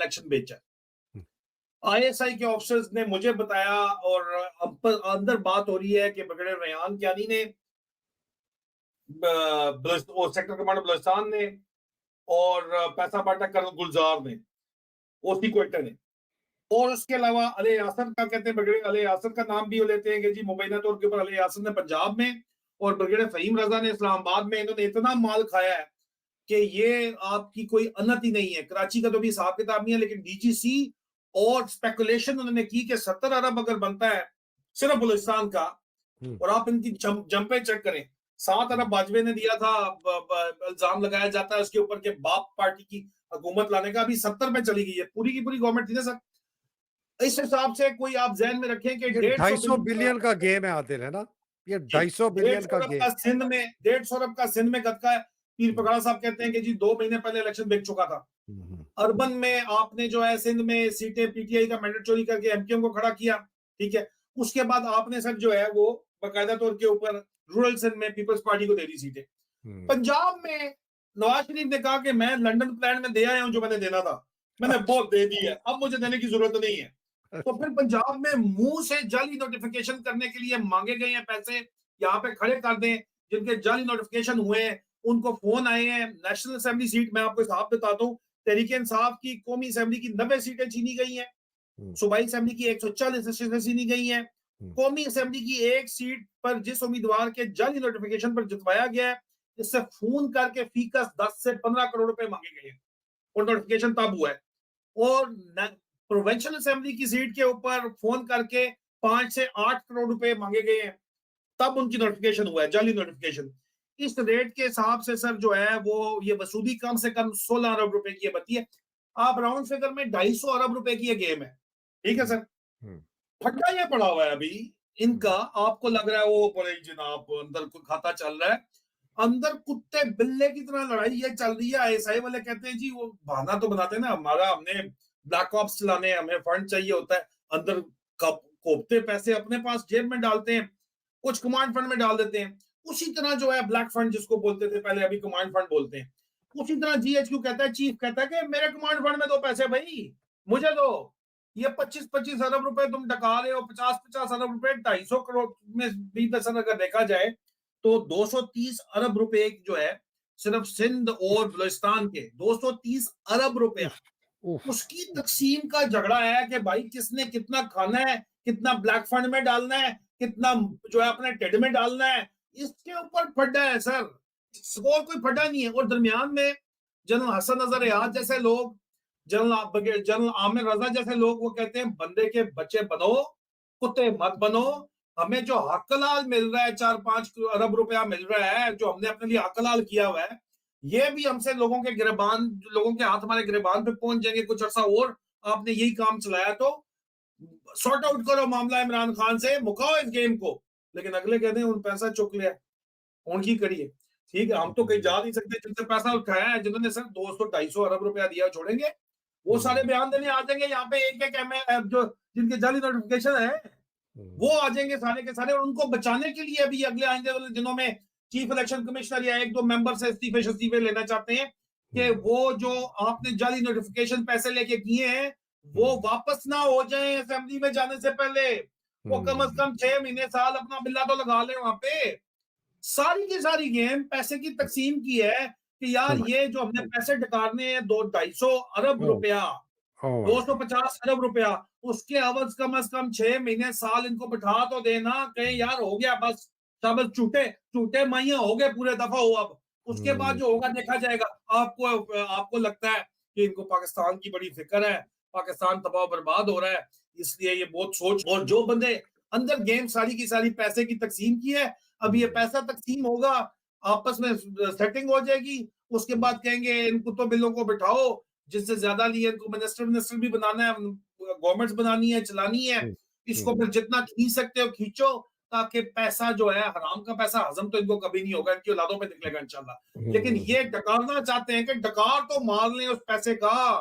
Election बेचा। ISI के officers ने मुझे बताया और अंदर बात हो रही है कि ब्रिगेडियर रेहान कियानी ने, सेक्टर कमांडर बलूचिस्तान ने और पैसा बांटा कर्नल गुलजार ने, ओसी क्वेटा ने, और उसके अलावा अली यासर का कहते हैं, ब्रिगेडियर अली यासर का नाम भी लेते हैं कि जी मुबैना तौर के ऊपर अली यासर ने पंजाब में और ब्रिगेडियर फहीम रजा ने इस्लामाबाद में, इन्होंने इतना माल खाया है कि ये आपकी कोई अनत ही नहीं है। कराची का तो भी हिसाब किताब नहीं है, लेकिन डीजीसी और स्पेकुलेशन उन्होंने की कि 70 अरब अगर बनता है सिर्फ बलूचिस्तान का, और आप इनकी जंपे चेक करें, 7 अरब वाजपेयी ने दिया था, इल्जाम लगाया जाता है उसके ऊपर कि बाप पार्टी की हुकूमत लाने का, अभी 70 पे चली गई है, पूरी की पूरी गवर्नमेंट थी ना सर। इस हिसाब से कोई आप जहन में रखें कि 250 बिलियन का गेम है आदिल, है ना? ये 250 बिलियन का गेम। 150 अरब का सिंध में गदका है। पीर पगड़ा साहब कहते हैं कि जी 2 महीने पहले इलेक्शन बिक चुका था। अर्बन में आपने जो है सिंध में सीटें पीटीआई का मैंडेट चोरी करके एमक्यूएम को खड़ा किया, ठीक है। उसके बाद आपने सर जो है वो बाकायदा तौर के ऊपर रूरल सिंध में पीपल्स पार्टी को दे दी सीटें। पंजाब में नवाज शरीफ ने कहा कि मैं लंदन प्लान में दे आया हूं जो मैंने देना था, मैंने बहुत दे दी है, अब मुझे देने की जरूरत नहीं है। तो फिर पंजाब में मुंह से जाली नोटिफिकेशन करने के लिए मांगे गए हैं पैसे, यहाँ पे खड़े कर दें। जिनके जाली नोटिफिकेशन हुए हैं उनको फोन आए हैं। नेशनल असेंबली सीट में आपको हिसाब बताता हूँ, तहरीक इंसाफ की कौमी असेंबली की 90 सीटें छीनी गई हैं, सूबाई असेंबली की 140 सीटें छीनी गई हैं। कौमी असेंबली की एक सीट पर जिस उम्मीदवार के जाली नोटिफिकेशन पर जितवाया गया है, इससे फोन करके फीकस 10 से 15 करोड़ रुपए मांगे गए हैं और नोटिफिकेशन तब हुआ है। और प्रोविंशियल असेंबली की सीट के ऊपर फोन करके 5 से 8 करोड़ रुपए मांगे गए हैं, तब उनकी नोटिफिकेशन हुआ है, जाली नोटिफिकेशन। इस रेट के हिसाब से सर जो है वो ये वसूली कम से कम 16 अरब रुपए की बनती है। आप राउंड फिगर में 250 अरब रुपए की ये गेम है, ठीक है सर। फट्टा ये पड़ा हुआ है अभी इनका, आपको लग रहा है वो बड़े जनाब अंदर कोई खाता चल रहा है, अंदर कुत्ते बिल्ले की तरह लड़ाई ये चल रही है। आईएसआई वाले कहते हैं जी वो बहाना तो बनाते हैं ना, हमारा हमने ब्लैक ऑप्स चलाने, हमें फंड चाहिए होता है, अंदर कोपते पैसे अपने पास जेब में डालते हैं, कुछ कमांड फंड में डाल देते हैं। उसी तरह जो है ब्लैक फंड जिसको बोलते थे पहले, अभी कमांड फंड बोलते हैं, उसी तरह जीएचक्यू कहता है, चीफ कहता है कि मेरे कमांड फंड में दो पैसे भाई, मुझे दो। ये 25-25 अरब रुपए तुम डका रहे हो, 50-50 अरब रुपए, 250 करोड़ में भी दरअसल अगर देखा जाए तो 230 अरब रुपए जो है सिर्फ सिंध और बलूचिस्तान के, 230 अरब रुपया उसकी तकसीम का झगड़ा है कि भाई किसने कितना खाना है, कितना ब्लैक फंड में डालना है, कितना जो है अपने टेड में डालना है, इसके ऊपर फड्डा है सर, और कोई फड्डा नहीं है। और दरमियान में जनरल हसन नजर याद जैसे लोग, जनरल आमिर रजा जैसे लोग, वो कहते हैं बंदे के बच्चे बनो, कुत्ते मत बनो। हमें जो हक हलाल मिल रहा है, 4-5 अरब रुपया मिल रहा है जो हमने अपने लिए हक हलाल किया हुआ है, ये भी हमसे लोगों के गिरबान, लोगों के हाथ हमारे गिरबान पे पहुंच जाएंगे कुछ अर्सा और। आपने यही काम चलाया तो सॉर्ट आउट करो मामला इमरान खान से, मुकाओ इस गेम को। लेकिन अगले कहते हैं उन पैसा चुक लिया, उनकी करिए, ठीक है। हम तो कहीं जा नहीं सकते, जिनसे पैसा उठाया है, जिन्होंने सर 200-250 अरब रुपया दिया छोड़ेंगे, वो सारे बयान देने आ जाएंगे यहाँ पे, एक एक जो जिनके जाली नोटिफिकेशन है वो आ जाएंगे सारे के सारे। और उनको बचाने के लिए अभी अगले आएंगे वाले दिनों में चीफ इलेक्शन कमिश्नर या 1-2 मेंबर से इस्तीफे लेना चाहते हैं कि वो जो आपने जाली नोटिफिकेशन पैसे लेके किए हैं वो वापस ना हो जाए असेंबली में जाने से पहले। वो कम से कम 6 महीने साल अपना बिल्ला तो लगा ले वहां पे। सारी की सारी गेम पैसे की तकसीम की है कि यार ये जो हमने पैसे डकारने हैं 250 अरब रुपया, 250 अरब रुपया, उसके अवज कम से कम 6 महीने साल इनको बिठा तो देना, कहे यार हो गया बस, सब टूटे मैया हो गए, पूरे दफा हो। अब उसके बाद जो होगा देखा जाएगा। आपको लगता है कि इनको पाकिस्तान की बड़ी फिक्र है, पाकिस्तान तबाह बर्बाद हो रहा है, इसलिए ये बहुत सोच, और जो बंदे अंदर गेम सारी की सारी पैसे की तकसीम की है, अब ये पैसा तकसीम होगा, आपस में सेटिंग हो जाएगी, उसके बाद कहेंगे इन कुत्तों बिल्लों को बिठाओ, जिससे ज्यादा लिए इनको मिनिस्टर भी बनाना है, गवर्नमेंट्स बनानी है, चलानी है, इसको फिर जितना खींच सकते हो खींचो, ताकि पैसा जो है हराम का पैसा हजम तो इनको कभी नहीं होगा, इनकी औलादों पे निकलेगा इंशाल्लाह। लेकिन ये डकारना चाहते हैं कि डकार तो मार लें उस पैसे का,